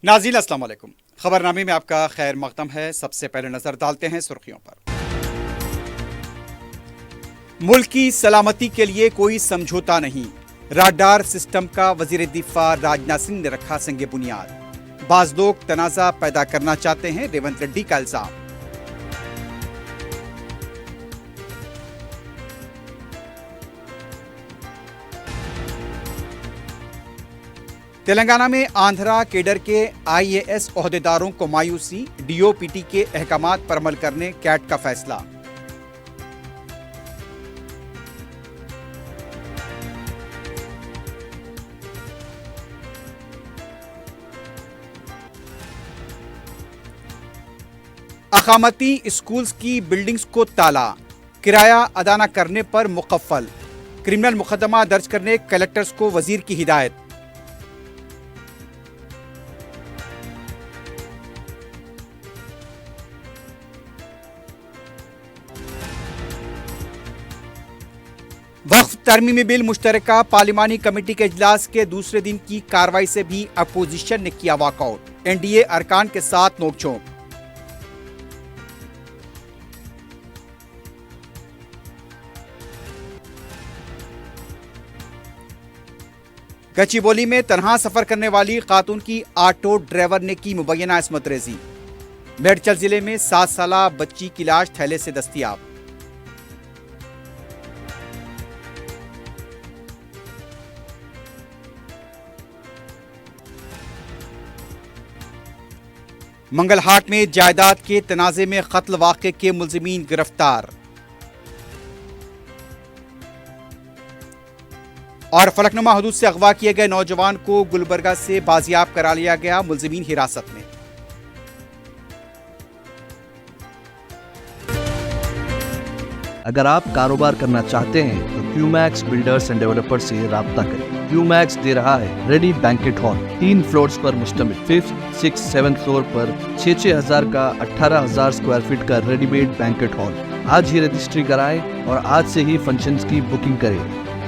ناظرین السلام علیکم، خبر نامے میں آپ کا خیر مقدم ہے۔ سب سے پہلے نظر ڈالتے ہیں سرخیوں پر۔ ملک کی سلامتی کے لیے کوئی سمجھوتا نہیں، راڈار سسٹم کا وزیر دفاع راجناتھ سنگھ نے رکھا سنگ بنیاد۔ بعض لوگ تنازع پیدا کرنا چاہتے ہیں، ریونت ریڈی کا الزام۔ تلنگانہ میں آندھرا کیڈر کے IAS عہدیداروں کو مایوسی، DOPT کے احکامات پر عمل کرنے کیٹ کا فیصلہ۔ اقامتی اسکولز کی بلڈنگز کو تالا، کرایہ ادا نہ کرنے پر مقفل، کرمنل مقدمہ درج کرنے کلکٹرز کو وزیر کی ہدایت۔ وقف ترمیمی بل مشترکہ پارلیمانی کمیٹی کے اجلاس کے دوسرے دن کی کارروائی سے بھی اپوزیشن نے کیا واک آؤٹ، NDA ارکان کے ساتھ نوک جھونک۔ گچی بولی میں تنہا سفر کرنے والی خاتون کی آٹو ڈرائیور نے کی مبینہ عصمت ریزی۔ میڈچل ضلع میں 7 سالہ بچی کی لاش تھیلے سے دستیاب۔ منگل ہاٹ میں جائیداد کے تنازع میں قتل واقعے کے ملزمین گرفتار۔ اور فلکنما حدود سے اغوا کیے گئے نوجوان کو گلبرگہ سے بازیاب کرا لیا گیا، ملزمین حراست میں۔ اگر آپ کاروبار کرنا چاہتے ہیں تو کیومیکس بلڈرز اینڈ ڈیولپر سے رابطہ کریں۔ کیومیکس دے رہا ہے ریڈی بینکٹ ہال، 3 فلورز پر مشتمل، 5th 6th 7th فلور پر 6,000 کا 18,000 اسکوائر فٹ کا ریڈی میڈ بینکٹ ہال۔ آج ہی رجسٹری کرائیں اور آج سے ہی فنکشنز کی بکنگ کریں،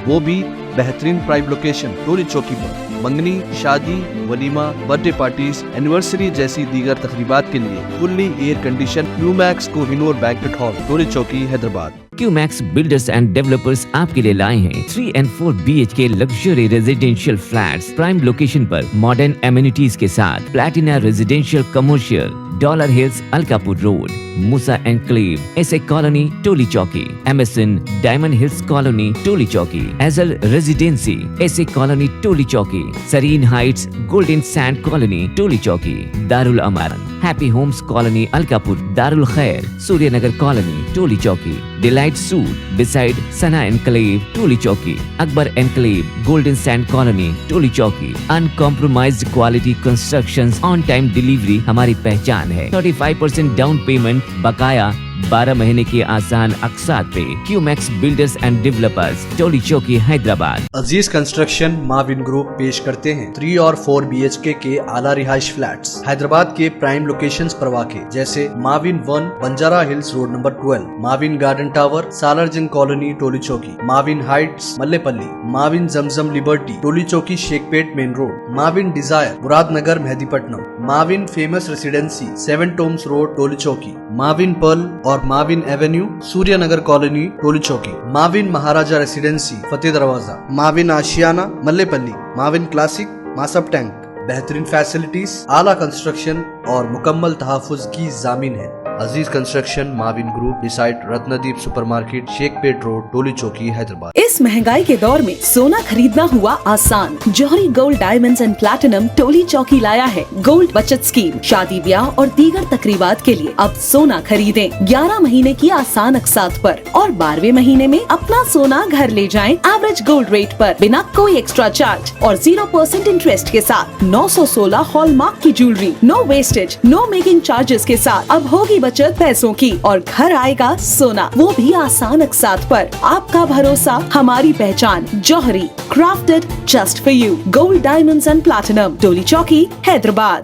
وہ بھی بہترین پرائم لوکیشن ٹولی چوکی پر۔ منگنی، شادی، ولیمہ، برتھ ڈے پارٹیز، اینیورسری جیسی دیگر تقریبات کے لیے fully air condition Qmax Kohinoor banquet hall, Toli Chowki, Hyderabad. Qmax builders and developers آپ کے لیے لائے ہیں 3 and 4 BHK luxury residential flats prime location پر ماڈرن ایمینٹیز کے ساتھ۔ Platina residential commercial, dollar hills Alkapur road, Musa enclave, S A colony Toli Chowki, MSN diamond hills colony Toli Chowki, ایزل residency S A colony Toli Chowki, serene heights golden sand colony Toli چوکی، Darul Aman happy homes colony Alkapur, Darul Khair Surya Nagar colony Toli Chowki, delight suite beside Sana enclave Toli Chowki, Akbar enclave golden sand colony Toli Chowki. Uncompromised quality constructions, on time delivery ہماری پہچان ہے۔ 35% down payment, بقایا 12 مہینے کے آسان اقساط پہ۔ کیومیکس بلڈرز اینڈ ڈیولپرز، ٹولی چوکی، حیدرآباد۔ عزیز کنسٹرکشن معاون گروپ پیش کرتے ہیں 3 اور 4 BHK کے اعلیٰ رہائش فلیٹس حیدرآباد کے پرائم لوکیشنز پر واقع، جیسے معاون 1 بنجارہ ہلز روڈ نمبر 12، معاون گارڈن ٹاور سالار جنگ کالونی ٹولی چوکی، معاون ہائٹس ملے پلی، معاون زمزم لبرٹی ٹولی چوکی شیخ پیٹ مین روڈ، معاون ڈیزائر مراد نگر مہدی پٹنم، معاون فیمس ریسیڈنسی 7 ٹومز روڈ ٹولی چوکی، معاون پرل اور معاون ایونیو سوریہ نگر کالونی ٹولی چوکی، معاون مہاراجہ ریسیڈنسی فتح دروازہ، معاون آشیانہ ملے پلی، معاون کلاسک ماسب ٹینک۔ بہترین فیسلٹیز، اعلیٰ کنسٹرکشن اور مکمل تحفظ کی ضامن ہے۔ عزیز کنسٹرکشن معاون گروپ ڈیسائٹ رتندیپ سپر مارکیٹ شیخ پیٹ روڈ ٹولی چوکی، حیدرآباد۔ اس مہنگائی کے دور میں سونا خریدنا ہوا آسان۔ جوہری gold diamonds and platinum Toli Chowki لایا ہے گولڈ بچت اسکیم۔ شادی بیاہ اور دیگر تقریبات کے لیے اب سونا خریدیں 11 مہینے کی آسان اقساط پر، اور 12ویں مہینے میں اپنا سونا گھر لے جائیں ایوریج گولڈ ریٹ پر، بنا کوئی ایکسٹرا چارج اور 0% انٹرسٹ کے ساتھ۔ 916 ہال مارک کی جیولری، نو ویسٹیج، نو میکنگ چارجز کے ساتھ۔ اب ہوگی بچت پیسوں کی اور گھر آئے گا سونا، وہ بھی آسان اقساط پر۔ آپ کا بھروسہ، ہماری پہچان، جوہری، crafted just for you, gold diamonds and platinum, ٹولی چوکی، حیدرآباد۔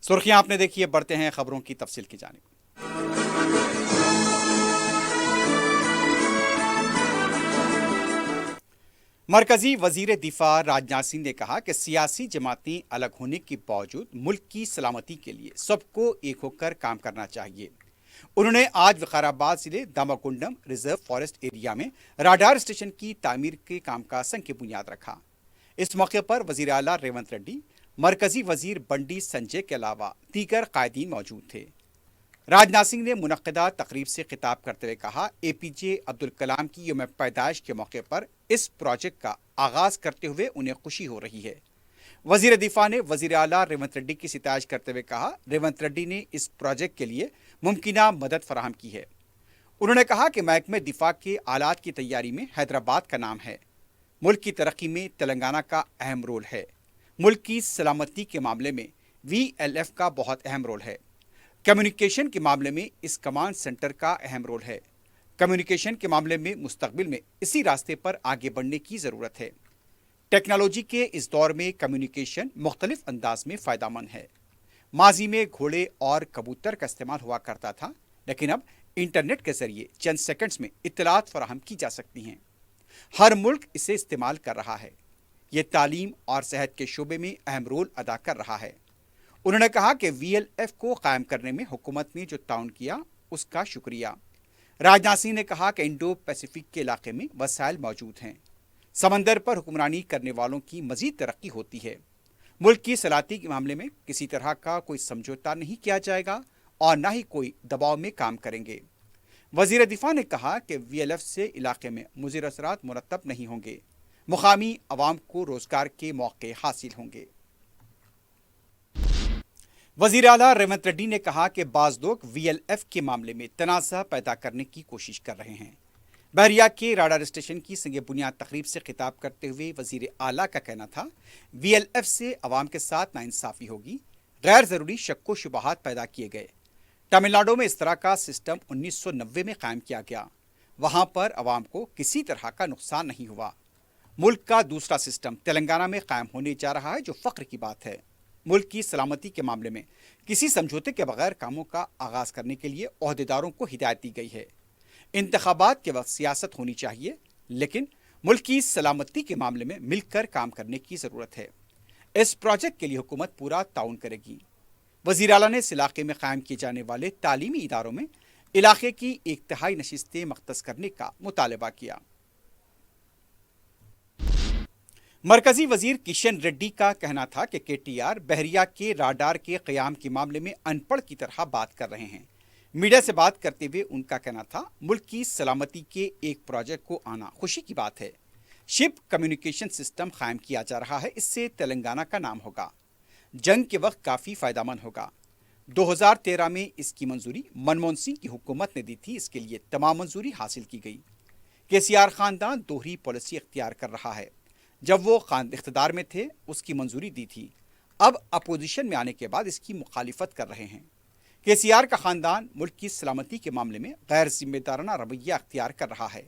سرخیاں آپ نے دیکھی ہے، بڑھتے ہیں خبروں کی تفصیل کی جانب۔ मरकजी वजीर दिफा राजनाथ सिंह ने कहा कि सियासी जमातें अलग होने के बावजूद मुल्क की सलामती के लिए सबको एक होकर काम करना चाहिए। उन्होंने आज विकाराबाद जिले दामाकुंडम रिजर्व फॉरेस्ट एरिया में राडार स्टेशन की तामीर के काम का संग बुनियाद रखा। इस मौके पर वजीर आला रेवंत रेड्डी, मरकजी वजीर बंडी संजय के अलावा दीगर कायदीन मौजूद थे। राजनाथ सिंह ने मुनक्किदा तकरीब से खिताब करते हुए कहा, एपीजे अब्दुल कलाम की यौम पैदाइश के मौके पर इस प्रोजेक्ट का आगाज करते हुए उन्हें खुशी हो रही है। वजीर दिफा ने वजीर आला रेवंत रेड्डी की सितारिश करते हुए कहा, रेवंत रेड्डी ने इस प्रोजेक्ट के लिए मुमकिना मदद फराहम की है। उन्होंने कहा कि महकमे दिफा के आलात की तैयारी में हैदराबाद का नाम है। मुल्क की तरक्की में तेलंगाना का अहम रोल है। मुल्क की सलामती के मामले में VLF का बहुत अहम रोल है। कम्युनिकेशन के मामले में इस कमांड सेंटर का अहम रोल है। कम्युनिकेशन के मामले में मुस्तकबिल में इसी रास्ते पर आगे बढ़ने की ज़रूरत है। टेक्नोलॉजी के इस दौर में कम्युनिकेशन मुख्तलिफ अंदाज में फ़ायदामंद है। माजी में घोड़े और कबूतर का इस्तेमाल हुआ करता था, लेकिन अब इंटरनेट के ज़रिए चंद सेकंड्स में इत्तलात फराहम की जा सकती हैं। हर मुल्क इसे इस्तेमाल कर रहा है। ये तालीम और सेहत के शोबे में अहम रोल अदा कर रहा है। उन्होंने कहा कि VLF को कायम करने में हुकूमत ने जो ताउन किया उसका शुक्रिया। राजनाथ सिंह ने कहा कि इंडो पैसिफिक के इलाके में वसाइल मौजूद हैं। समंदर पर हुक्मरानी करने वालों की मजीद तरक्की होती है। मुल्क की सलामती के मामले में किसी तरह का कोई समझौता नहीं किया जाएगा और न ही कोई दबाव में काम करेंगे। वजीर दिफा ने कहा कि VLF से इलाके में मुज़िर असरात मुरतब नहीं होंगे। मुकामी अवाम को रोजगार के मौके हासिल होंगे। वजीर आला रेवंत रेड्डी ने कहा कि बाज़ लोग VLF के मामले में तनाज़ा पैदा करने की कोशिश कर रहे हैं। बहरिया के राडार स्टेशन की संग बुनियाद तकरीब से खिताब करते हुए वजीर आला का कहना था, VLF से अवाम के साथ नाइंसाफ़ी होगी, गैर ज़रूरी शक्को शुबहात पैदा किए गए। तमिलनाडु में इस तरह का सिस्टम 1990 में कायम किया गया। वहाँ पर अवाम को किसी तरह का नुकसान नहीं हुआ। मुल्क का दूसरा सिस्टम तेलंगाना में कायम होने जा रहा है, जो फ़ख्र की बात है। मुल्क की सलामती के मामले में किसी समझौते के बगैर कामों का आगाज़ करने के लिए ओहदेदारों को हिदायत दी गई है। इंतखाबात के वक्त सियासत होनी चाहिए, लेकिन मुल्क की सलामती के मामले में मिलकर काम करने की ज़रूरत है। इस प्रोजेक्ट के लिए हुकूमत पूरा ताउन करेगी। वज़ीर आला ने इस इलाके में कायम किए जाने वाले तालीमी इदारों में इलाके की 1/3 नशिस्तें मख्तस करने का मुतालबा किया। मरकजी वजीर किशन रेड्डी का कहना था कि KTR बहरिया के राडार के क़याम के मामले में अनपढ़ की तरह बात कर रहे हैं। मीडिया से बात करते हुए उनका कहना था, मुल्क की सलामती के एक प्रोजेक्ट को आना खुशी की बात है। शिप कम्युनिकेशन सिस्टम कायम किया जा रहा है, इससे तेलंगाना का नाम होगा। जंग के वक्त काफ़ी फ़ायदेमंद होगा। 2013 में इसकी मंजूरी मनमोहन सिंह की हुकूमत ने दी थी। इसके लिए तमाम मंजूरी हासिल की गई। KCR ख़ानदान दोहरी पॉलिसी इख्तियार कर रहा है। जब वो इख्तिदार में थे उसकी मंजूरी दी थी, अब अपोजिशन में आने के बाद इसकी मुखालिफत कर रहे हैं। KCR का ख़ानदान मुल्क की सलामती के मामले में गैर जिम्मेदाराना रवैया अख्तियार कर रहा है।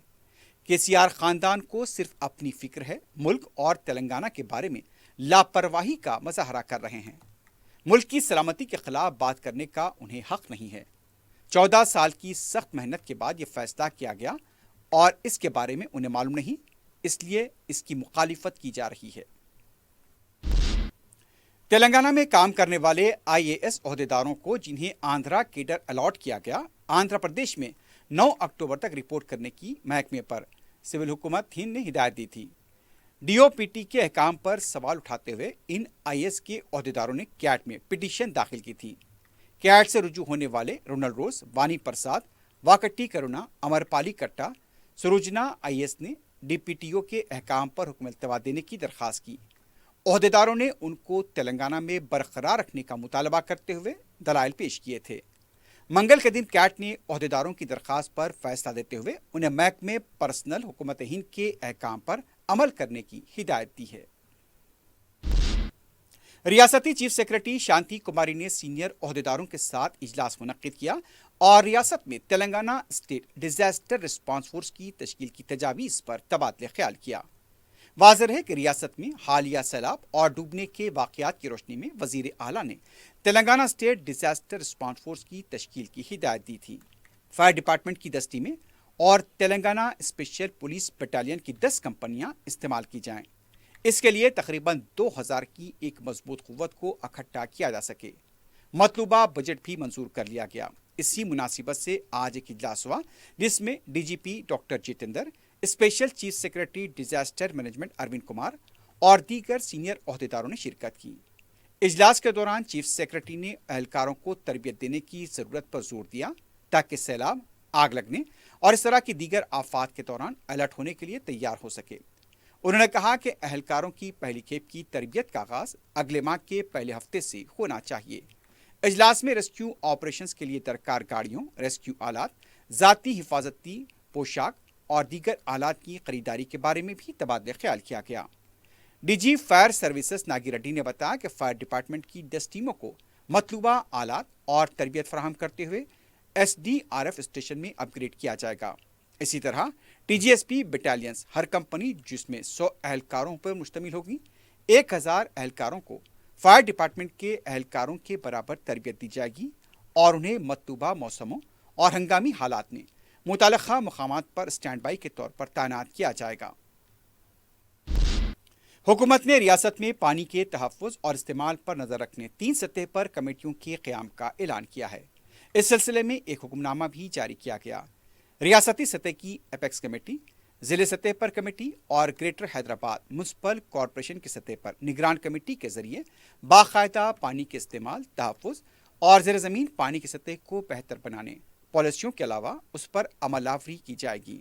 KCR ख़ानदान को सिर्फ अपनी फ़िक्र है। मुल्क और तेलंगाना के बारे में लापरवाही का मुजाहरा कर रहे हैं। मुल्क की सलामती के खिलाफ बात करने का उन्हें हक नहीं है। 14 साल की सख्त मेहनत के बाद ये फैसला किया गया और इसके बारे में उन्हें मालूम नहीं, इसलिए इसकी मुखालिफत की जा रही है। तेलंगाना में काम करने वाले IAS ओहदेदारों को जिन्हें आंध्रा केडर अलॉट किया गया, आंध्र प्रदेश में 9 अक्टूबर तक रिपोर्ट करने की महकमे पर सिविल हुकूमत हिंद ने हिदायत दी थी। DOPT के अहकाम पर सवाल उठाते हुए इन IAS के ओहदेदारों ने कैट में पिटीशन दाखिल की थी। कैट से रुजू होने वाले रोनल रोज, वानी प्रसाद, वाकट्टी करुणा, अमरपाली कट्टा, सरोजना IAS ने DPTO के अहकाम पर हुक्म इल्तवा देने की दरख्वास्त की। ओहदेदारों ने उनको तेलंगाना में बरकरार रखने का मुतालबा करते हुए दलाइल पेश किए थे। मंगल के दिन कैट ने ओहदेदारों की दरख्वास्त पर फैसला देते हुए उन्हें महकमे पर्सनल हुकूमत हिंद के अहकाम पर अमल करने की हिदायत दी है। रियासती चीफ सेक्रेटरी शांति कुमारी ने सीनियर ओहदेदारों के साथ इजलास मुनक्किद किया और रियासत में Telangana state disaster response force की तश्कील की तजावीज़ पर तबादले ख्याल किया। वाज़ेह है कि रियासत में हालिया सैलाब और डूबने के वाक़यात की रोशनी में वज़ीर आला ने Telangana state disaster response force की तश्कील की हिदायत दी थी। फायर डिपार्टमेंट की दस्ती में और तेलंगाना स्पेशल पुलिस बटालियन की 10 कंपनियां इस्तेमाल की जाएं। इसके लिए तकरीबन 2000 की एक मजबूत कुव्वत को इकट्ठा किया जा सके। मतलूबा बजट भी मंजूर कर लिया गया। इसी मुनासिबत से आज एक इजलास हुआ जिसमें DGP doctor Jitendra, special chief secretary disaster management Arvind Kumar और दीगर सीनियर ओहदेदारों ने शिरकत की। इजलास के दौरान चीफ सेक्रेटरी ने एहलकारों को तरबियत देने की जरूरत पर जोर दिया ताकि सैलाब, आग लगने और इस तरह की दीगर आफात के दौरान अलर्ट होने के लिए तैयार हो सके। उन्होंने कहा कि एहलकारों की पहली खेप की तरबियत का आगाज अगले माह के पहले हफ्ते से होना चाहिए। इजलास में रेस्क्यू ऑपरेशंस के लिए दरकार गाड़ियों, रेस्क्यू आलात, जाती हिफाजती पोशाक और दीगर आलात की खरीदारी के बारे में भी तबादला ख्याल किया गया। DG fire services Nagi Reddy ने बताया कि फायर डिपार्टमेंट की 10 टीमों को मतलूबा आलात और तरबियत फराहम करते हुए SDRF स्टेशन में अपग्रेड किया जाएगा। इसी तरह TGSP बटालियंस हर कंपनी जिसमें 100 एहलकारों पर मुश्तमिल होगी, 1000 एहलकारों को फायर डिपार्टमेंट के एहलकारों के बराबर तरबियत दी जाएगी और उन्हें मतलूबा मौसमों और हंगामी हालात में मुताल्लिक़ा मकामात पर स्टैंड बाई के तौर पर तैनात किया जाएगा। हुकूमत ने रियासत में पानी के तहफ़्फ़ुज़ और इस्तेमाल पर नज़र रखने 3 सतह पर कमेटियों के क़याम का ऐलान किया है। इस सिलसिले में एक हुक्मनामा भी जारी किया गया। रियासती सतह की एपेक्स कमेटी, ज़िले सतह पर कमेटी और ग्रेटर हैदराबाद म्युनिसिपल कॉरपोरेशन की सतह पर निगरान कमेटी के जरिए बाकायदा पानी के इस्तेमाल, तहफ़्फ़ुज़ और ज़ेर ज़मीन पानी की सतह को बेहतर बनाने पॉलिसियों के अलावा उस पर अमलावरी की जाएगी।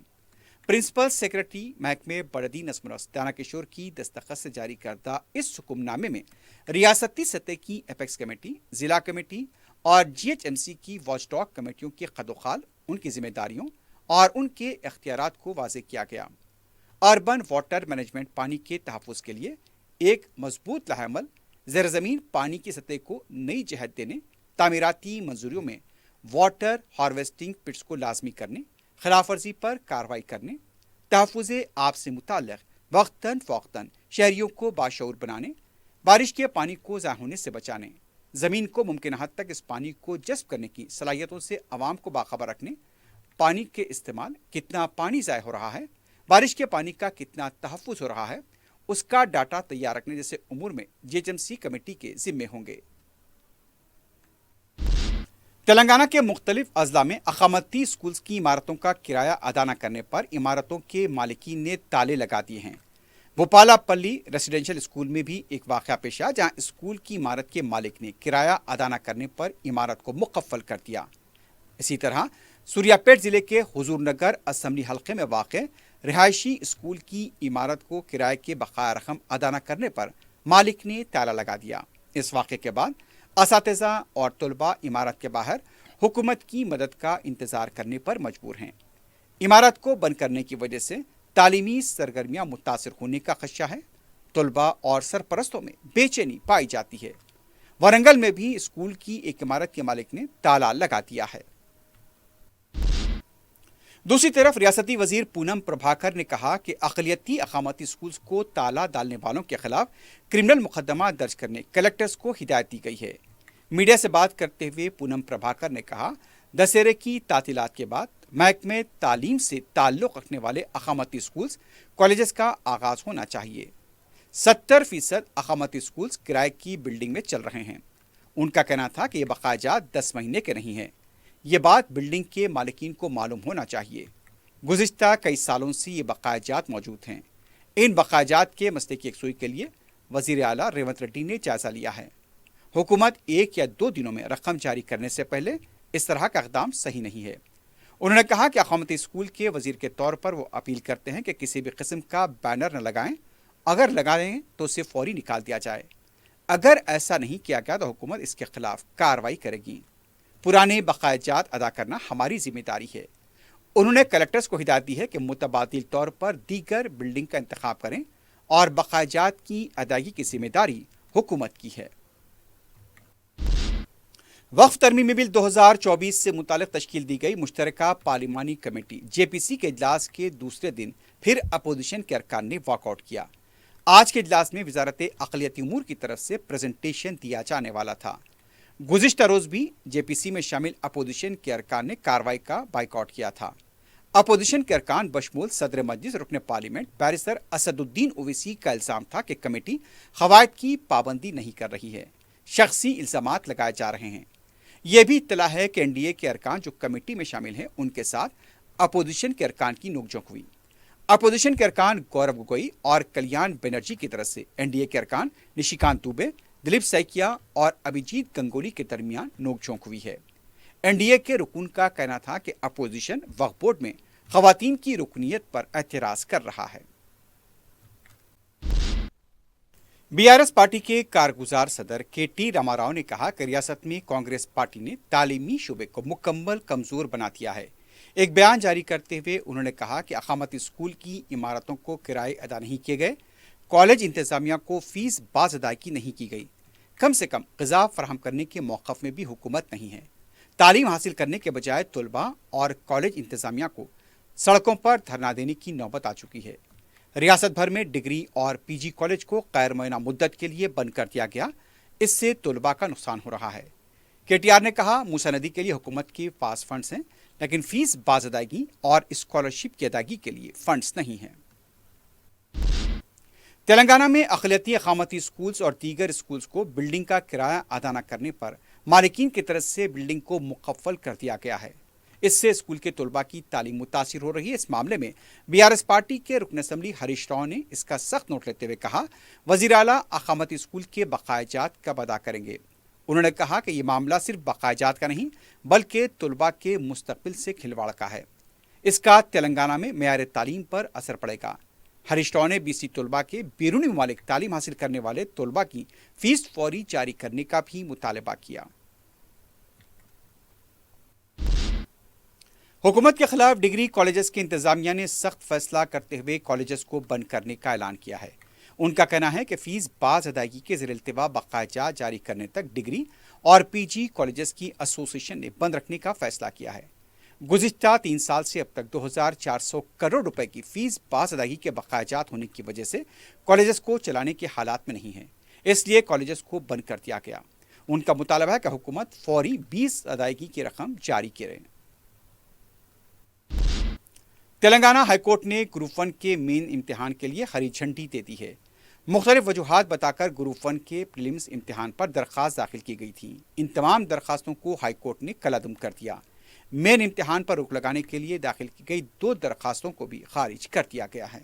प्रिंसिपल सेक्रेटरी महकमे बड़दी नज़्म-ओ-नस्क दाना किशोर की दस्तखत से जारी करदा इस हुक्मनामे में रियासती सतह की एपेक्स कमेटी, ज़िला कमेटी और GHMC की वॉचडॉग कमेटियों के क़द-ओ-ख़ाल, उनकी जिम्मेदारियों और उनके इख्तियारात को वाज़ेह किया गया। अर्बन वाटर मैनेजमेंट पानी के तहफ़्फ़ुज़ के लिए एक मजबूत लाहेअमल, ज़ेर ज़मीन पानी की सतह को नई जहत देने, तामीराती मंजूरियों में वाटर हार्वेस्टिंग पिट्स को लाजमी करने, खिलाफ वर्जी पर कार्रवाई करने, तहफ़्फ़ुज़ आब से मुताल्लिक़ वक्तन फ़ौक़तन शहरियों को बाशऊर बनाने, बारिश के पानी को ज़ाया होने से बचाने, ज़मीन को मुमकिन हद तक इस पानी को जज़्ब करने की सलाहियतों से अवाम को बाखबर रखने, पानी के इस्तेमाल, कितना पानी ज़ाया हो रहा है, बारिश के पानी का कितना तहफ़्फ़ुज़ हो रहा है, उसका डाटा तैयार रखने जैसे उमूर में GHMC कमेटी के ज़िम्मे होंगे। तेलंगाना के मुख्तलिफ अजला में अक़ामती स्कूल्स की इमारतों का किराया अदा न करने पर इमारतों के मालिकीन ने ताले लगा दिए हैं। भोपालापल्ली रेसिडेंशियल स्कूल में भी एक वाक़या पेश आया जहां स्कूल की इमारत के मालिक ने किराया अदा न करने पर इमारत को मुकफ्फल कर दिया। इसी तरह सूर्यापेट ज़िले के हुजूर नगर असम्बली हल्के में वाक़ रिहायशी स्कूल की इमारत को किराए के बकाया रकम अदा न करने पर मालिक ने ताला लगा दिया। इस वाक़े के बाद असातिज़ा और तलबा इमारत के बाहर हुकूमत की मदद का इंतज़ार करने पर मजबूर हैं। इमारत को बंद करने की वजह से तालीमी सरगर्मियाँ मुतासिर होने का खदशा है। तलबा और सरपरस्तों में बेचैनी पाई जाती है। वरंगल में भी स्कूल की एक इमारत के मालिक ने ताला लगा दिया है। दूसरी तरफ रियासती वजीर पूनम प्रभाकर ने कहा कि अक़लियती अक़ामती स्कूल्स को ताला डालने वालों के खिलाफ क्रिमिनल मुकदमा दर्ज करने कलेक्टर्स को हिदायत दी गई है। मीडिया से बात करते हुए पूनम प्रभाकर ने कहा, दशहरे की तातीलात के बाद महकमे तालीम से ताल्लुक़ रखने वाले अक़ामती स्कूल्स, कॉलेजेस का आगाज़ होना चाहिए। 70% अक़ामती स्कूल्स किराए की बिल्डिंग में चल रहे हैं। उनका कहना था कि ये बकायाजात 10 महीने के नहीं हैं। ये बात बिल्डिंग के मालिकीन को मालूम होना चाहिए। गुज़िश्ता कई सालों से ये बकायाजात मौजूद हैं। इन बकायाजात के मसले की यकसुई के लिए वज़ीर आला रेवंत रेड्डी ने जायज़ा लिया है। हुकूमत 1 या 2 दिनों में रकम जारी करने से पहले इस तरह का इक़दाम सही नहीं है। उन्होंने कहा कि अक़ामती स्कूल के वज़ीर के तौर पर वो अपील करते हैं कि किसी भी किस्म का बैनर न लगाएं। अगर लगाएं तो उसे फौरी निकाल दिया जाए। अगर ऐसा नहीं किया गया तो हुकूमत इसके खिलाफ कार्रवाई करेगी। पुराने बकायाजात अदा करना हमारी जिम्मेदारी है। उन्होंने कलेक्टर्स को हिदायत दी है कि मुतबादिल तौर पर दीगर बिल्डिंग का इंतखाब करें और बकायाजात की अदायगी की जिम्मेदारी हुकूमत की है। वक्फ तरमीमी बिल 2024 से मुतालिक तश्कील दी गई मुश्तरका पार्लिमानी कमेटी JPC के इजलास के दूसरे दिन फिर अपोजिशन के अरकान ने वॉकआउट किया। आज के इजलास में वजारत अक़लियती उमूर की तरफ से प्रेजेंटेशन दिया जाने वाला था। गुज़िश्ता रोज़ भी JPC में शामिल अपोजिशन के अरकान ने कार्रवाई का बाइकआउट किया था। अपोजिशन के अरकान बशमूल सदर मजलिस रुकन पार्लियामेंट बैरिस्टर असदुद्दीन ओवैसी का इल्ज़ाम था कि कमेटी क़वायद की पाबंदी नहीं कर रही है, शख्सी इल्ज़ामात लगाए जा रहे हैं। यह भी इत्तला है कि एनडीए के अरकान जो कमेटी में शामिल हैं उनके साथ अपोजिशन के अरकान की नोकझोंक हुई। अपोजिशन के अरकान गौरव गोगोई और कल्याण बनर्जी की तरफ से एनडीए के अरकान निशिकांत दुबे, दिलीप सैकिया और अभिजीत गंगोली के दरमियान नोकझोंक हुई है। एनडीए के रुकून का कहना था कि अपोजिशन वक्फ बोर्ड में खवातीन की रुकनीत पर एतराज कर रहा है। बीआरएस पार्टी के कारगुजार सदर के.टी. रामाराव ने कहा कि रियासत में कांग्रेस पार्टी ने तालीमी शोबे को मुकम्मल कमजोर बना दिया है। एक बयान जारी करते हुए उन्होंने कहा कि अकामती स्कूल की इमारतों को किराए अदा नहीं किए गए, कॉलेज इंतजामिया को फीस बाज अदायगी नहीं की गई, कम से कम ग़िज़ा फराहम करने के मौक़िफ़ में भी हुकूमत नहीं है। तालीम हासिल करने के बजाय तलबा और कॉलेज इंतजामिया को सड़कों पर धरना देने की नौबत आ चुकी है। रियासत भर में डिग्री और पीजी कॉलेज को गैर मुअय्यना मुद्दत के लिए बंद कर दिया गया, इससे तलबा का नुकसान हो रहा है। केटीआर ने कहा, मूसा नदी के लिए हुकूमत के पास फंड्स हैं, लेकिन फीस बाज अदायगी और स्कॉलरशिप की अदायगी के लिए फंड्स नहीं हैं। तेलंगाना में अक़लियती अक़ामती स्कूल्स और दीगर स्कूल्स को बिल्डिंग का किराया अदा न करने पर मालिकीन की तरफ से बिल्डिंग को मुकफ्फल कर दिया गया है। इससे स्कूल के तलबा की तालीम मुतासिर हो रही है। इस मामले में बीआरएस पार्टी के रुकन असम्बली हरीश राव ने इसका सख्त नोट लेते हुए कहा, वज़ीर आला अक़ामती स्कूल के बकायाजात कब अदा करेंगे। उन्होंने कहा कि यह मामला सिर्फ बकायाजात का नहीं बल्कि तलबा के मुस्तक़बिल से खिलवाड़ का है। इसका तेलंगाना में मेयार तालीम पर असर पड़ेगा। हरीश राव ने बीसी तलबा के बैरूनी ममालिक तालीम हासिल करने वाले तलबा की फीस फौरी जारी करने का भी मुतालबा किया। हुकूमत के खिलाफ डिग्री कॉलेजेस की इंतजामिया ने सख्त फैसला करते हुए कॉलेजेस को बंद करने का ऐलान किया है। उनका कहना है कि फीस बाज अदायगी के ज़ेर इल्तिवा बकायाजात जारी करने तक डिग्री और पीजी कॉलेजेस की एसोसिएशन ने बंद रखने का फैसला किया है। गुज़िश्ता 3 साल से अब तक 2400 करोड़ रुपए की फीस बाज अदायगी के बकायाजात होने की वजह से कॉलेजेस को चलाने के हालात में नहीं है, इसलिए कॉलेजेस को बंद कर दिया गया। उनका मुतालबा है कि हुकूमत फौरी 20 अदायगी की रकम जारी करे। तेलंगाना हाईकोर्ट ने ग्रुप 1 के मेन इम्तिहान के लिए हरी झंडी दे दी है। मुख्तलिफ वजूहात बताकर ग्रुप 1 के प्रीलिम्स इम्तिहान पर दरख्वास्त दाखिल की गई थी। इन तमाम दरख्वास्तों को हाईकोर्ट ने कलअदम कर दिया। मेन इम्तिहान पर रोक लगाने के लिए दाखिल की गई 2 दरख्वास्तों को भी खारिज कर दिया गया है।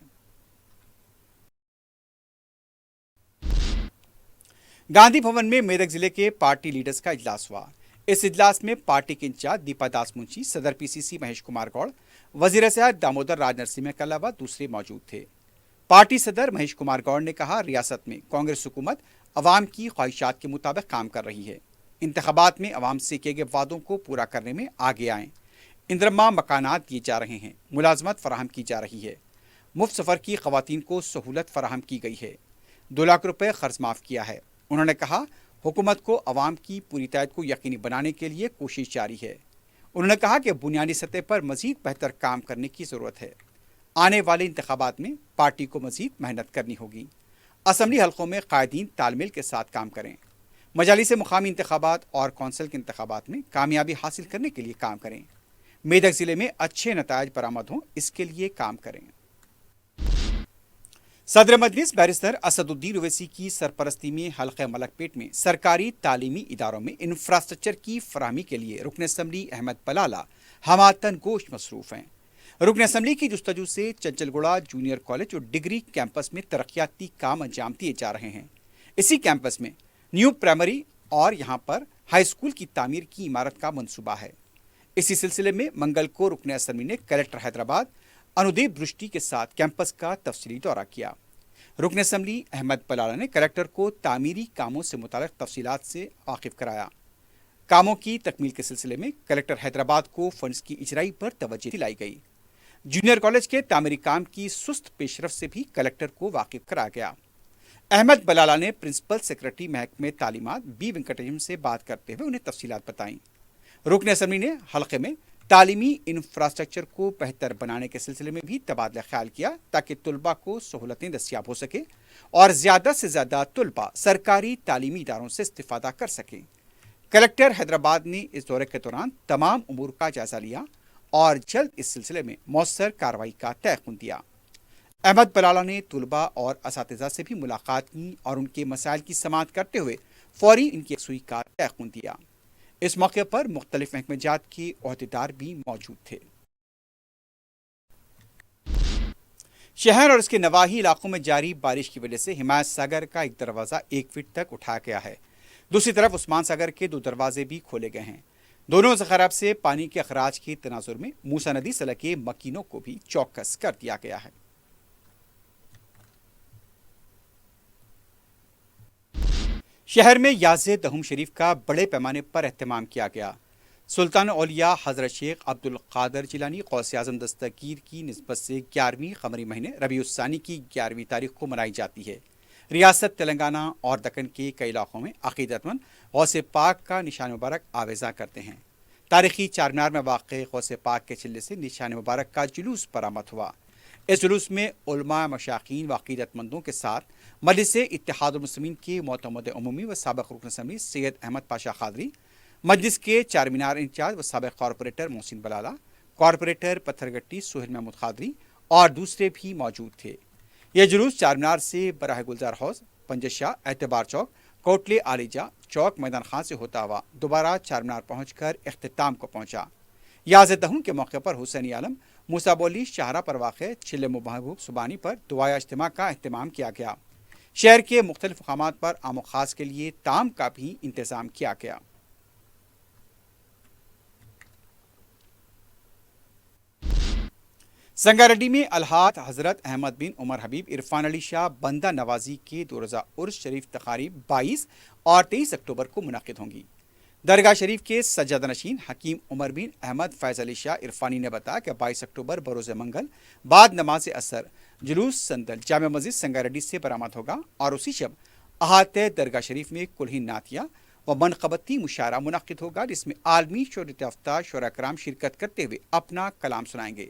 गांधी भवन में मेदक जिले के पार्टी लीडर्स का इजलास हुआ। इस इजलास में पार्टी के इंचार्ज दीपा दास मुंशी, सदर पीसीसी महेश कुमार गौड़, वजीर सेहत दामोदर राज नरसिम्हा के अलावा दूसरे मौजूद थे। पार्टी सदर महेश कुमार गौड़ ने कहा, रियासत में कांग्रेस हुकूमत अवाम की ख्वाहिशात के मुताबिक काम कर रही है। इंतखाबात में अवाम से किए गए वादों को पूरा करने में आगे आएँ। इंदिरमा मकानात दिए जा रहे हैं, मुलाजमत फराहम की जा रही है, मुफ्त सफ़र की ख़वातीन को सहूलत फराहम की गई है, 2 लाख रुपए खर्च माफ़ किया है। उन्होंने कहा, हुकूमत को अवाम की पूरी तायद को यकीनी बनाने के लिए कोशिश जारी है। उन्होंने कहा कि बुनियादी सतह पर मज़ीद बेहतर काम करने की ज़रूरत है। आने वाले इंतखाबात में पार्टी को मज़ीद मेहनत करनी होगी। असम्बली हल्कों में कायदीन तालमेल के साथ काम करें। मजालिस मुकामी इंतखाबात और कौंसिल के इंतखाबात में कामयाबी हासिल करने के लिए काम करें। मेदक ज़िले में अच्छे नतायज बरामद हों, इसके लिए काम करें। सदर मजलिस बैरिस्टर असदुद्दीन ओवैसी की सरपरस्ती में हल्के मलकपेट में सरकारी तालीमी इदारों में इंफ्रास्ट्रक्चर की फराहमी के लिए रुकन असम्बली अहमद बलाला हमातन गोश मसरूफ़ हैं। रुकन असम्बली की जुस्तजू से चंचलगुड़ा जूनियर कॉलेज और डिग्री कैंपस में तरक्याती काम अंजाम दिए जा रहे हैं। इसी कैंपस में न्यू प्राइमरी और यहाँ पर हाई स्कूल की तामीर की इमारत का मंसूबा है। इसी सिलसिले में मंगल को रुकन असम्बली ने कलेक्टर हैदराबाद अनुदेव दृष्टि के साथ कैंपस का तफसीली दौरा किया। रुकन असम्बली अहमद बलाला ने कलेक्टर को तामीरी कामों से मुताल्लिक़ तफसीलात से वाकिफ कराया। कामों की तकमील के सिलसिले में कलेक्टर हैदराबाद को फंड्स की इजराई पर तवज्जो दिलाई गई। जूनियर कॉलेज के तामीरी काम की सुस्त पेशरफ से भी कलेक्टर को वाकिफ कराया गया। अहमद बलाला ने प्रिंसिपल सेक्रेटरी महकमे तालीमात बी वेंकटेशम से बात करते हुए उन्हें तफसीलात बताईं। रुकन असम्बली ने हल्के में तालीमी इंफ्रास्ट्रक्चर को बेहतर बनाने के सिलसिले में भी तबादला ख्याल किया ताकि तलबा को सहूलतें दस्तियाब हो सके और ज़्यादा से ज़्यादा तलबा सरकारी तालीमी इदारों से इस्तिफ़ादा कर सकें। कलेक्टर हैदराबाद ने इस दौरे के दौरान तमाम उमूर का जायज़ा लिया اور جلد اس سلسلے میں مؤثر کارروائی کا تیقن دیا۔ احمد بلالہ نے طلباء اور اساتذہ سے بھی ملاقات کی اور ان کے مسائل کی سماعت کرتے ہوئے فوری ان کی یکسوئی کا تیقن دیا۔ اس موقع پر مختلف محکمہ جات کے عہدیدار بھی موجود تھے۔ شہر اور اس کے نواحی علاقوں میں جاری بارش کی وجہ سے حمایت ساگر کا ایک دروازہ 1 فٹ تک اٹھا گیا ہے۔ دوسری طرف عثمان ساگر کے 2 دروازے بھی کھولے گئے ہیں۔ دونوں ذخائر سے پانی کے اخراج کے تناظر میں موسیٰ ندی ضلع کے مکینوں کو بھی چوکس کر دیا گیا ہے۔ شہر میں یازِ دہم شریف کا بڑے پیمانے پر اہتمام کیا گیا۔ سلطان اولیاء حضرت شیخ عبد القادر جیلانی غوث اعظم دستگیر کی نسبت سے 11ویں قمری مہینے ربیع الثانی کی 11ویں تاریخ کو منائی جاتی ہے۔ ریاست تلنگانہ اور دکن کے کئی علاقوں میں عقیدت مند غوث پاک کا نشان مبارک آویزاں کرتے ہیں۔ تاریخی چار مینار میں واقع غوث پاک کے چلے سے نشان مبارک کا جلوس برآمد ہوا۔ اس جلوس میں علماء، مشائخین و عقیدت مندوں کے ساتھ مجلس اتحاد المسلمین کے معتمد عمومی و سابق رکن اسمبلی سید احمد پاشا قادری، مجلس کے چار مینار انچارج و سابق کارپوریٹر محسن بلالہ، کارپوریٹر پتھر گٹی سہیل محمود قادری اور دوسرے بھی موجود تھے۔ یہ جلوس چار مینار سے براہ گلزار حوض، پنجہ شاہ، اعتبار چوک، کوٹلے عالیجا چوک، میدان خان سے ہوتا ہوا دوبارہ چار مینار پہنچ کر اختتام کو پہنچا۔ یازِ دہم کے موقع پر حسین عالم، موسیٰ بولی شاہراہ پر واقع چلے محبوب سبانی پر دعائے اجتماع کا اہتمام کیا گیا۔ شہر کے مختلف مقامات پر عام و خاص کے لیے طعام کا بھی انتظام کیا گیا۔ سنگاریڈی میں الحاج حضرت احمد بن عمر حبیب عرفان علی شاہ بندہ نوازی کے 2 روزہ عرس شریف تقاریب 22 اور 23 اکتوبر کو منعقد ہوں گی۔ درگاہ شریف کے سجادہ نشین حکیم عمر بن احمد فیض علی شاہ عرفانی نے بتایا کہ 22 اکتوبر بروز منگل بعد نماز اثر جلوس سندل جامع مسجد سنگاریڈی سے برآمد ہوگا اور اسی شب احاطہ درگاہ شریف میں کلہین نعتیہ و منقبتی مشاعرہ منعقد ہوگا، جس میں عالمی شہرت یافتہ شعراء کرام شرکت کرتے ہوئے اپنا کلام سنائیں گے۔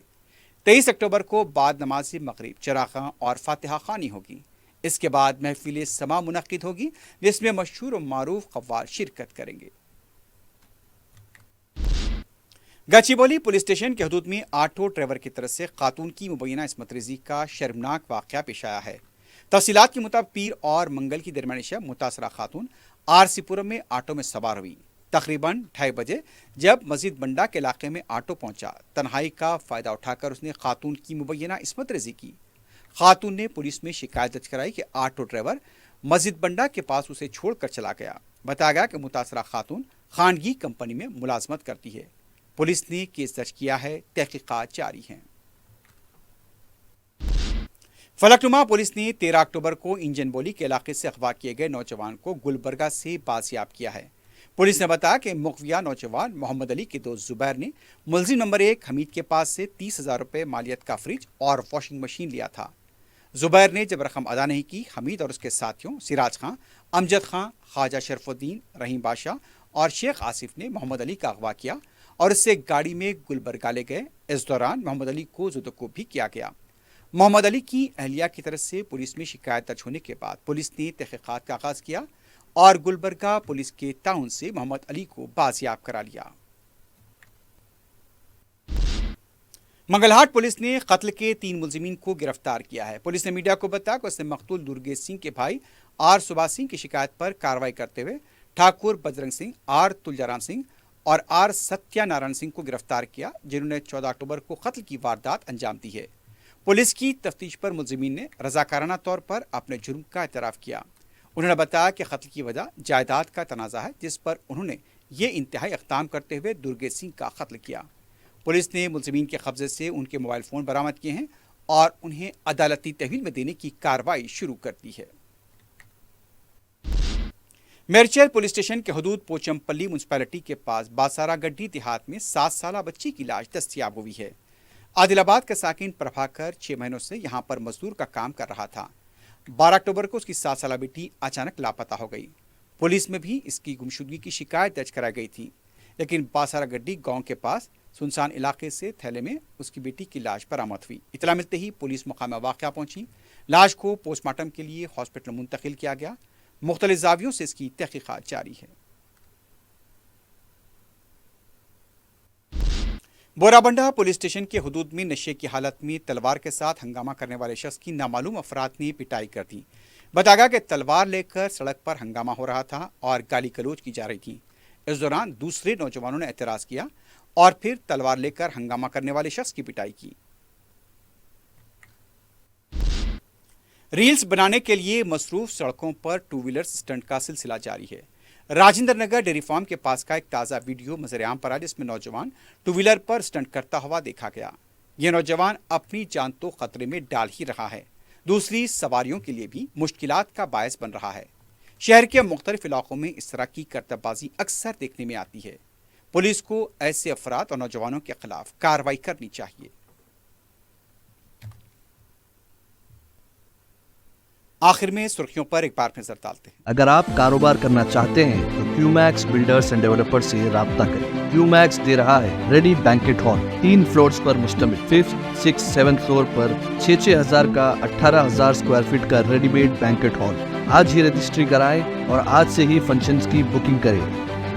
23 اکتوبر کو بعد نماز مغرب چراغاں اور فاتحہ خوانی ہوگی۔ اس کے بعد محفل سما منعقد ہوگی، جس میں مشہور و معروف قوال شرکت کریں گے۔ گچیبولی پولیس اسٹیشن کے حدود میں آٹو ڈرائیور کی طرف سے خاتون کی مبینہ عصمت ریزی کا شرمناک واقعہ پیش آیا ہے۔ تفصیلات کے مطابق پیر اور منگل کی درمیانی شب متاثرہ خاتون آر سی پورم میں آٹو میں سوار ہوئی۔ تقریباً 2:30 بجے جب مسجد بنڈا کے علاقے میں آٹو پہنچا، تنہائی کا فائدہ اٹھا کر اس نے خاتون کی مبینہ عصمت ریزی کی۔ خاتون نے پولیس میں شکایت درج کرائی کہ آٹو ڈرائیور مسجد بنڈا کے پاس اسے چھوڑ کر چلا گیا۔ بتایا گیا کہ متاثرہ خاتون خانگی کمپنی میں ملازمت کرتی ہے۔ پولیس نے کیس درج کیا ہے، تحقیقات جاری ہیں۔ فلکنما پولیس نے 13 اکتوبر کو انجن بولی کے علاقے سے اغوا کیے گئے نوجوان کو گلبرگہ سے بازیاب کیا ہے۔ پولیس نے بتایا کہ مغویہ نوجوان محمد علی کے دوست زبیر نے ملزم نمبر 1 حمید کے پاس سے 30,000 روپے مالیت کا فریج اور واشنگ مشین لیا تھا۔ زبیر نے جب رقم ادا نہیں کی، حمید اور اس کے ساتھیوں سراج خان، امجد خان، خواجہ شرف الدین، رحیم بادشاہ اور شیخ آصف نے محمد علی کا اغوا کیا اور اس سے گاڑی میں گلبرگہ لے گئے۔ اس دوران محمد علی کو زدوکوب بھی کیا گیا۔ محمد علی کی اہلیہ کی طرف سے پولیس میں شکایت درج ہونے کے بعد پولیس نے تحقیقات کا آغاز کیا اور گلبرگہ پولیس کے تعاون سے محمد علی کو بازیاب کرا لیا۔ منگلہاٹ پولیس نے قتل کے 3 ملزمین کو گرفتار کیا ہے۔ پولیس نے میڈیا کو بتایا کہ اس نے مقتول درگیش سنگھ کے بھائی آر سبھا سنگھ کی شکایت پر کارروائی کرتے ہوئے ٹھاکر بجرنگ سنگھ، آر تلجارام سنگھ اور آر ستیہ نارائن سنگھ کو گرفتار کیا، جنہوں نے 14 اکتوبر کو قتل کی واردات انجام دی ہے۔ پولیس کی تفتیش پر ملزمین نے رضاکارانہ طور پر اپنے جرم کا اعتراف کیا۔ انہوں نے بتایا کہ قتل کی وجہ جائیداد کا تنازع ہے، جس پر انہوں نے یہ انتہائی اقدام کرتے ہوئے درگیش سنگھ کا قتل کیا۔ پولیس نے ملزمین کے قبضے سے ان کے موبائل فون برآمد کیے ہیں اور انہیں عدالتی تحویل میں دینے کی کارروائی شروع کر دی ہے۔ میرچل پولیس اسٹیشن کے حدود پوچمپلی میونسپلٹی کے پاس باسارا گڈی دیہات میں 7 سالہ بچی کی لاش دستیاب ہوئی ہے۔ عادل آباد کا ساکن پربھاکر 6 مہینوں سے یہاں پر مزدور کا کام کر رہا تھا۔ 12 اکتوبر کو اس کی 7 سالہ بیٹی اچانک لاپتہ ہو گئی۔ پولیس میں بھی اس کی گمشدگی کی شکایت درج کرائی گئی تھی، لیکن باسارا گڈی گاؤں کے پاس سنسان علاقے سے تھیلے میں اس کی بیٹی کی لاش برآمد ہوئی۔ اطلاع ملتے ہی پولیس مقام واقعہ پہنچی، لاش کو پوسٹ مارٹم کے لیے ہاسپٹل منتقل کیا گیا۔ مختلف زاویوں سے اس کی تحقیقات جاری ہے۔ बोराबंडा पुलिस स्टेशन के हुदूद में नशे की हालत में तलवार के साथ हंगामा करने वाले शख्स की नामालूम अफराद ने पिटाई कर दी। बताया गया कि तलवार लेकर सड़क पर हंगामा हो रहा था और गाली गलौज की जा रही थी। इस दौरान दूसरे नौजवानों ने एतराज किया और फिर तलवार लेकर हंगामा करने वाले शख्स की पिटाई की। रील्स बनाने के लिए मसरूफ सड़कों पर टू व्हीलर स्टंट का सिलसिला जारी है। राजेंद्र नगर डेयरी फार्म के पास का एक ताज़ा वीडियो नजर-ए-आम पर आया, जिसमें नौजवान टू व्हीलर पर स्टंट करता हुआ देखा गया। यह नौजवान अपनी जान तो खतरे में डाल ही रहा है, दूसरी सवारियों के लिए भी मुश्किलात का बायस बन रहा है। शहर के मुख्तलिफ इलाकों में इस तरह की करतबबाजी अक्सर देखने में आती है। पुलिस को ऐसे अफराद और नौजवानों के खिलाफ कार्रवाई करनी चाहिए। आखिर में सुर्खियों पर एक बार नजर डालते हैं। अगर आप कारोबार करना चाहते हैं तो क्यूमैक्स बिल्डर्स एंड डेवलपर्स से राब्ता करें। क्यूमैक्स दे रहा है रेडी बैंकेट हॉल, 3 फ्लोर्स पर मुश्तमिल। 5th, 6th, 7th फ्लोर पर 6,000 का 18,000 स्क्वायर फीट का रेडीमेड बैंकेट हॉल। आज ही रजिस्ट्री कराएं और आज से ही फंक्शंस की बुकिंग करें,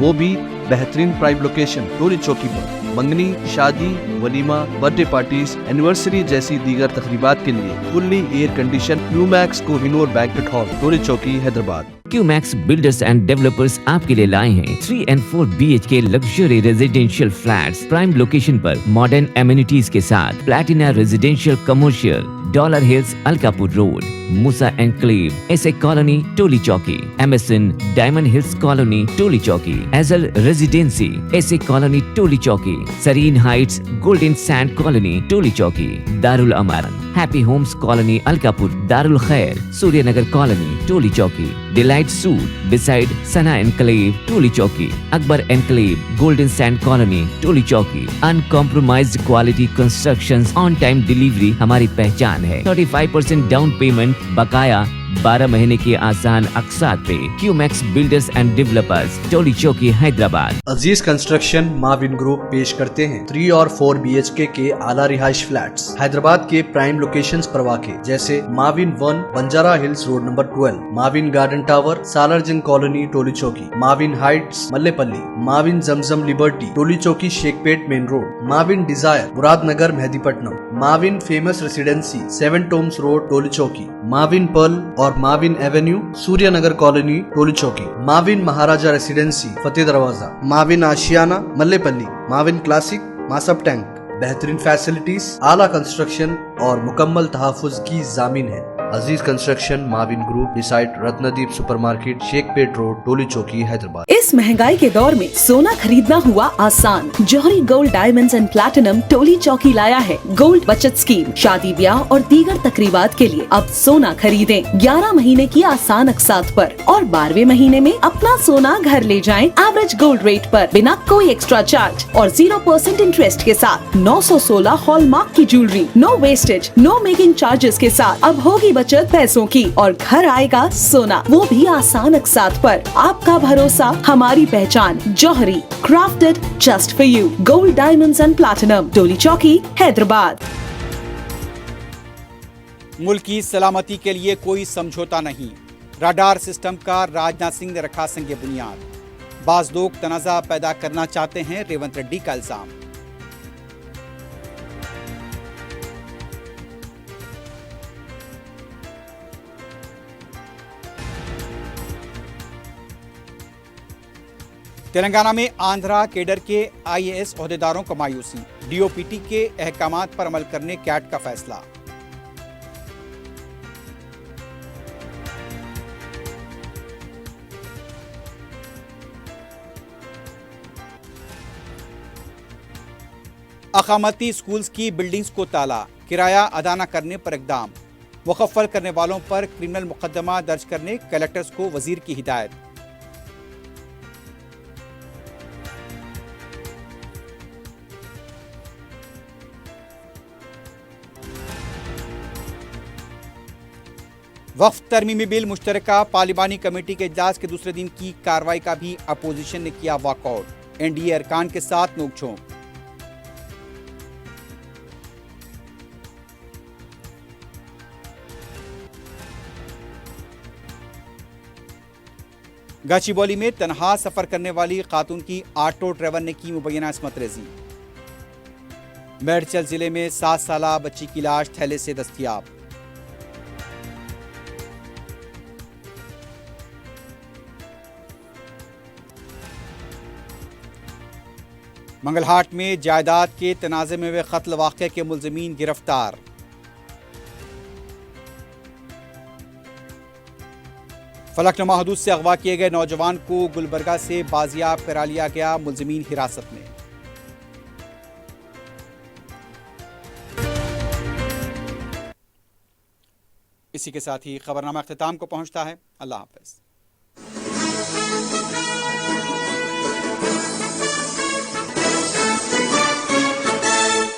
वो भी बेहतरीन प्राइम लोकेशन टोली चौकी पर। मंगनी, शादी, वलीमा, बर्थडे पार्टीज, एनिवर्सरी जैसी दीगर तकरीबात के लिए fully air condition Qmax Kohinoor banquet hall, Toli Chowki, Hyderabad. Qmax builders and developers आपके लिए लाए हैं 3 and 4 BHK luxury residential flats prime location पर मॉडर्न एमिनिटीज के साथ। Platina residential commercial, dollar hills, Alkapur road, Musa enclave, S A colony, Toli Chowki, MSN diamond hills colony, Toli Chowki, एजल residency, S A colony, Toli Chowki, serene heights, golden sand colony, Toli Chowki, Darul Aman, happy homes colony, Alkapur, Darul Khair, Suryanagar colony, Toli Chowki, delight suite beside Sana enclave, Toli Chowki, Akbar enclave, golden sand colony, Toli Chowki. Uncompromised quality constructions, on time delivery हमारी पहचान है। 35% down payment, बकाया 12 महीने के आसान अकसात पे। QMax builders and developers, Toli Chowki, Hyderabad. Aziz construction Mavin group पेश करते हैं 3 और 4 BHK के आला रिहाइश फ्लैट्स हैदराबाद के प्राइम लोकेशंस पर वाक़े, जैसे Mavin 1 Banjara hills road number 12, Mavin garden tower, Salarjung colony, Toli Chowki, Mavin heights, Mallepally, Mavin Zamzam liberty, Toli Chowki, Shaikpet main road, Mavin desire, Muradnagar, Mehdipatnam, Mavin famous residency, 7 tombs road, Toli Chowki, Mavin pearl और Mavin avenue, Suryanagar colony, Toli Chowki, Mavin Maharaja residency, Fateh Darwaza, Mavin Ashiana, Mallepally, Mavin classic, Masab tank. बेहतरीन फैसिलिटीज, आला कंस्ट्रक्शन और मुकम्मल तहफ़्फ़ुज़ की ज़ामीन है। Aziz construction Mavin group beside Ratnadeep supermarket, Shaikpet road, Toli Chowki, Hyderabad. इस महंगाई के दौर में सोना खरीदना हुआ आसान। जौहरी gold diamonds and platinum Toli चौकी लाया है गोल्ड बचत स्कीम। शादी ब्याह और दीगर तकरीबात के लिए अब सोना खरीदें 11 महीने की आसान अकसात पर और 12वें महीने में अपना सोना घर ले जाएं एवरेज गोल्ड रेट पर, बिना कोई एक्स्ट्रा चार्ज और 0% इंटरेस्ट के साथ। 916 हॉलमार्क की jewellery, no wastage, no making charges के साथ। अब होगी बचत पैसों की और घर आएगा सोना, वो भी आसान अकसात पर। आपका भरोसा हमारी पहचान। Jauhari, crafted just for you. Gold diamonds and platinum, Toli Chowki, Hyderabad. मुल्क की सलामती के लिए कोई समझौता नहीं, राडार सिस्टम का राजनाथ सिंह ने रखा संगे बुनियाद। बाज लोग तनाज़ा पैदा करना चाहते हैं, रेवंत रेड्डी का इल्जाम। तेलंगाना में आंध्रा केडर के IAS ओहदेदारों को मायूसी, DOPT के अहकामात पर अमल करने कैट का फैसला। अकामती स्कूल्स की बिल्डिंग्स को ताला, किराया अदा न करने पर इक़दाम। मुखफ़्फ़ल करने वालों पर क्रिमिनल मुकदमा दर्ज करने कलेक्टर्स को वजीर की हिदायत। वक्फ तरमीमी बिल मुश्तरका पार्लिमानी कमेटी के इजलास के दूसरे दिन की कार्रवाई का भी अपोजिशन ने किया वॉकआउट। NDA अरकान के साथ नोकझोंक। गाचीबौली में तनहा सफर करने वाली खातून की ऑटो ड्राइवर ने की मुबैना इस्मत रेजी। میڈچل ضلع میں 7 سالہ بچی کی لاش تھیلے سے دستیاب۔ منگل ہاٹ میں جائیداد کے تنازع میں ہوئے قتل واقعے کے ملزمین گرفتار۔ فلک نما حدود سے اغوا کیے گئے نوجوان کو گلبرگہ سے بازیاب کرا لیا گیا، ملزمین حراست میں۔ اسی کے ساتھ ہی خبرنامہ اختتام کو پہنچتا ہے۔ اللہ حافظ۔